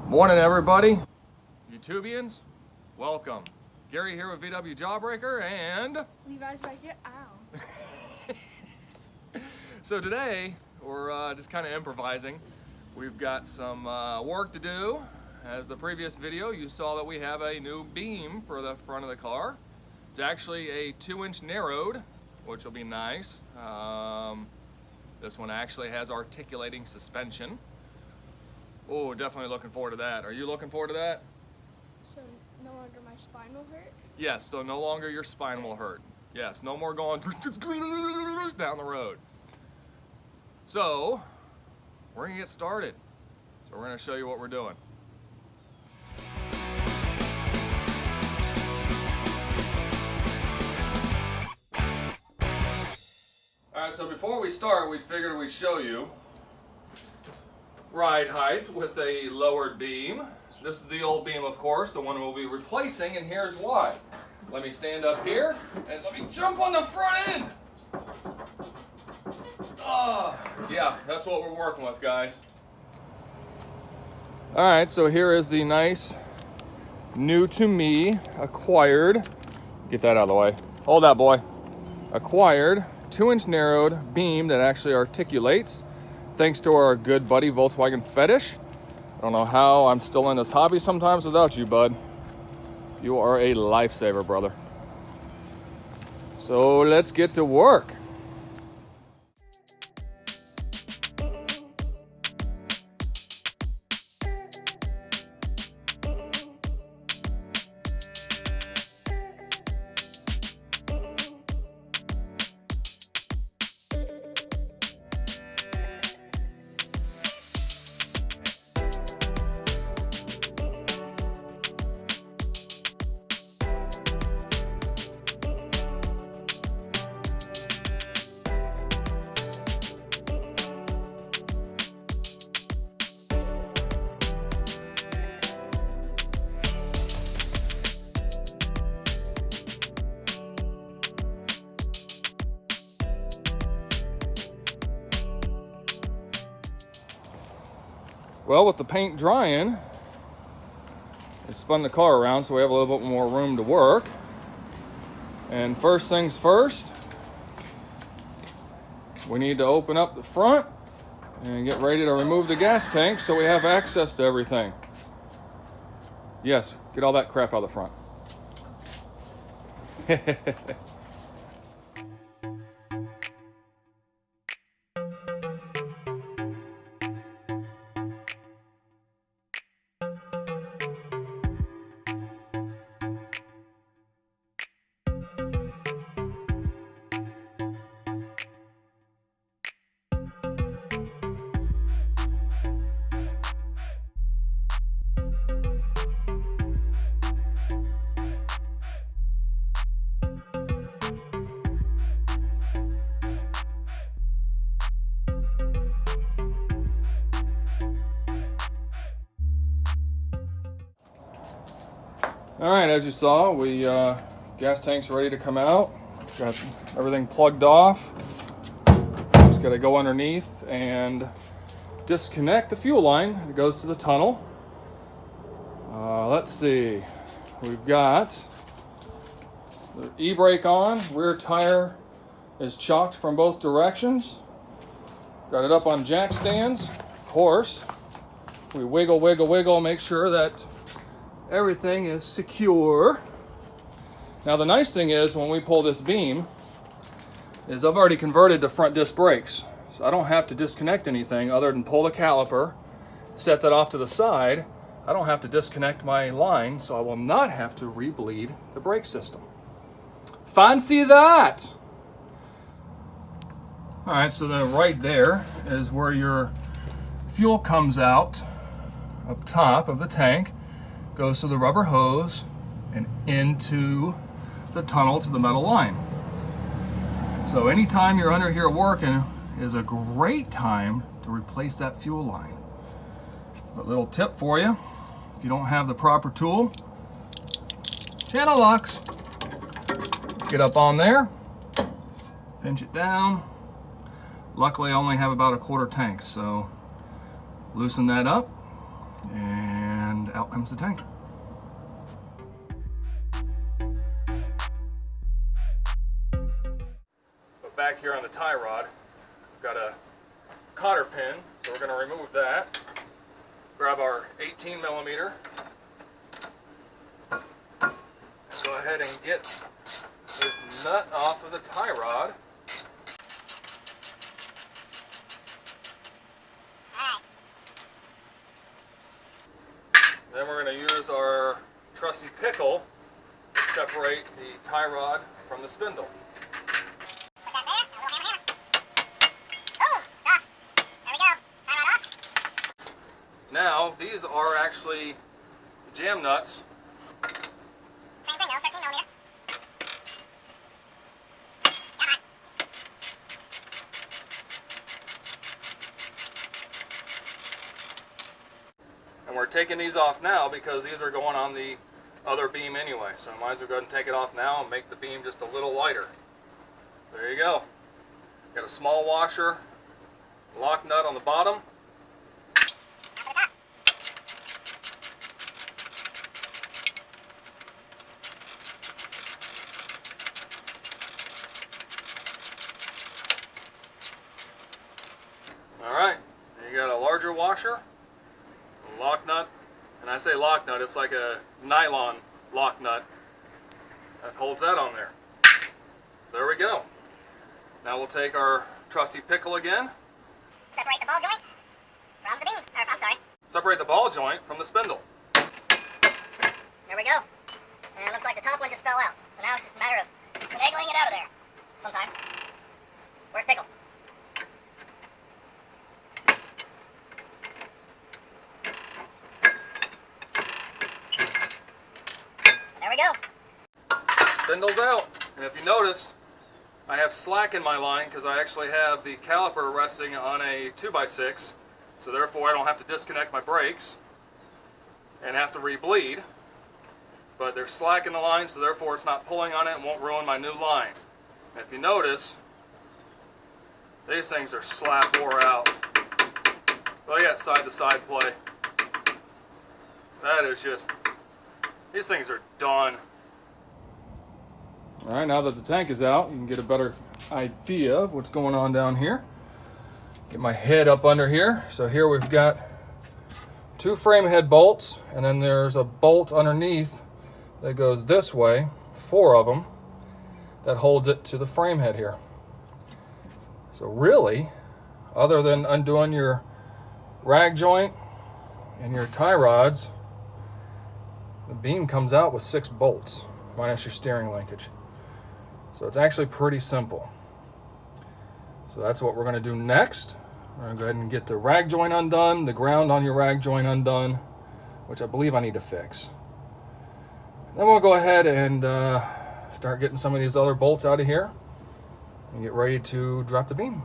Morning, everybody. YouTubians, welcome. Gary here with VW Jawbreaker and Levi's back here. Ow. So today we're just kind of improvising. We've got some work to do. As the previous video, you saw that we have a new beam for the front of the car. It's actually a 2-inch narrowed, which will be nice. This one actually has articulating suspension. Oh, definitely looking forward to that. Are you looking forward to that? So no longer my spine will hurt? Yes, so no longer your spine will hurt. Yes, no more going down the road. So, we're gonna get started. So we're gonna show you what we're doing. All right, so before we start, we figured we'd show you ride height with a lowered beam. This is the old beam, of course, the one we'll be replacing, and here's why. Let me stand up here, and let me jump on the front end. Yeah, that's what we're working with, guys. All right, so here is the nice, new to me, acquired, get that out of the way. Hold that, boy. Acquired 2-inch narrowed beam that actually articulates, thanks to our good buddy Volkswagen Fetish. I don't know how I'm still in this hobby sometimes without you, bud. You are a lifesaver, brother. So let's get to work. Well, with the paint drying, I spun the car around so we have a little bit more room to work. And first things first, we need to open up the front and get ready to remove the gas tank so we have access to everything. Yes, get all that crap out of the front. All right, as you saw, gas tank's ready to come out. Got everything plugged off. Just got to go underneath and disconnect the fuel line that goes to the tunnel. Let's see, we've got the e-brake on. Rear tire is chocked from both directions. Got it up on jack stands. Of course, we wiggle, wiggle, wiggle, make sure that everything is secure. Now the nice thing is when we pull this beam is I've already converted to front disc brakes. So I don't have to disconnect anything other than pull the caliper, set that off to the side. I don't have to disconnect my line, so I will not have to re-bleed the brake system. Fancy that! All right, so then right there is where your fuel comes out up top of the tank. Goes through the rubber hose and into the tunnel to the metal line. So anytime you're under here working is a great time to replace that fuel line. A little tip for you, if you don't have the proper tool, channel locks. Get up on there, pinch it down. Luckily I only have about a quarter tank, so loosen that up and out comes the tank. But back here on the tie rod, we've got a cotter pin, so we're going to remove that. Grab our 18 millimeter. And go ahead and get this nut off of the tie rod. Then we're going to use our trusty pickle to separate the tie rod from the spindle. Put that there, a little hammer. Boom! It's off. There we go. Tie rod off. Now, these are actually jam nuts. Same thing though, 13 millimeter. Come on. And we're taking these off now because these are going on the other beam anyway. So I might as well go ahead and take it off now and make the beam just a little lighter. There you go. Got a small washer, lock nut on the bottom. Now for the top. Alright, you got a larger washer, a lock nut, and I say lock nut, it's like a nylon lock nut that holds that on there. There we go. Now we'll take our trusty pickle again. Separate the ball joint from the beam. Or, I'm sorry. Separate the ball joint from the spindle. There we go. And it looks like the top one just fell out. So now it's just a matter of finagling it out of there. Sometimes. Where's Pickle? There we go. Spindle's out. And if you notice, I have slack in my line because I actually have the caliper resting on a 2x6. So therefore I don't have to disconnect my brakes and have to re-bleed. But there's slack in the line, so therefore it's not pulling on it and won't ruin my new line. And if you notice, these things are slap wore out. Look at side to side play. That is just, these things are done. All right, now that the tank is out, you can get a better idea of what's going on down here. Get my head up under here. So here we've got 2 frame head bolts, and then there's a bolt underneath that goes this way, 4 of them, that holds it to the frame head here. So really, other than undoing your rag joint and your tie rods, the beam comes out with 6 bolts, minus your steering linkage. So it's actually pretty simple. So that's what we're going to do next. We're going to go ahead and get the rag joint undone, the ground on your rag joint undone, which I believe I need to fix. Then we'll go ahead and start getting some of these other bolts out of here and get ready to drop the beam.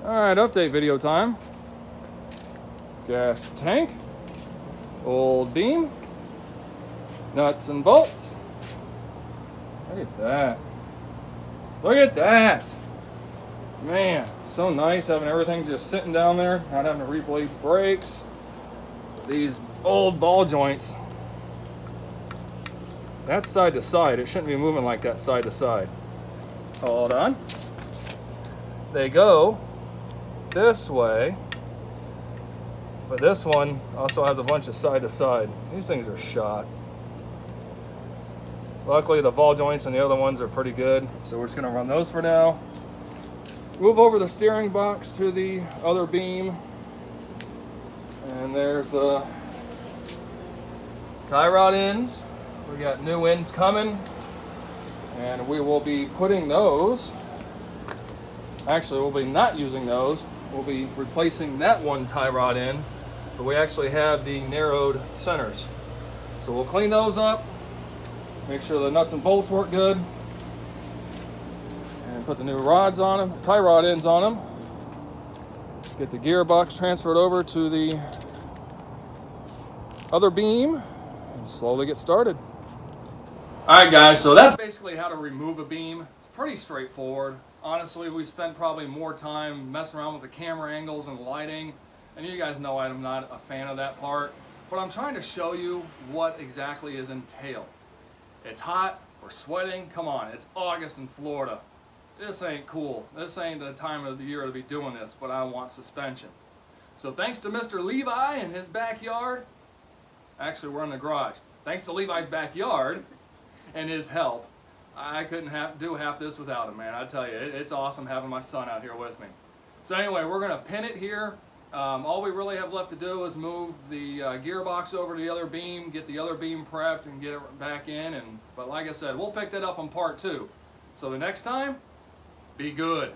Alright, update video time. Gas tank, old beam, nuts and bolts. Look at that. Look at that. Man, so nice having everything just sitting down there, not having to re-bleed brakes. These old ball joints, that's side to side. It shouldn't be moving like that side to side. Hold on. They go this way, but this one also has a bunch of side to side. These things are shot. Luckily the ball joints and the other ones are pretty good, so we're just going to run those for now. Move over the steering box to the other beam, and there's the tie rod ends. We got new ends coming, and we will be putting those, actually we'll be not using those, we'll be replacing that one tie rod end, but we actually have the narrowed centers. So we'll clean those up, make sure the nuts and bolts work good, and put the new rods on them, tie rod ends on them. Get the gearbox transferred over to the other beam and slowly get started. Alright guys, so that's basically how to remove a beam. It's pretty straightforward. Honestly, we spent probably more time messing around with the camera angles and lighting, and you guys know I'm not a fan of that part, but I'm trying to show you what exactly is entailed. It's hot, we're sweating, come on, it's August in Florida. This ain't cool. This ain't the time of the year to be doing this, but I want suspension. So thanks to Mr. Levi and his backyard, actually we're in the garage. Thanks to Levi's backyard and his help, I couldn't do half this without him, man. I tell you, it's awesome having my son out here with me. So anyway, we're gonna pin it here. All we really have left to do is move the gearbox over to the other beam, get the other beam prepped and get it back in. But like I said, we'll pick that up on part 2. So the next time, be good.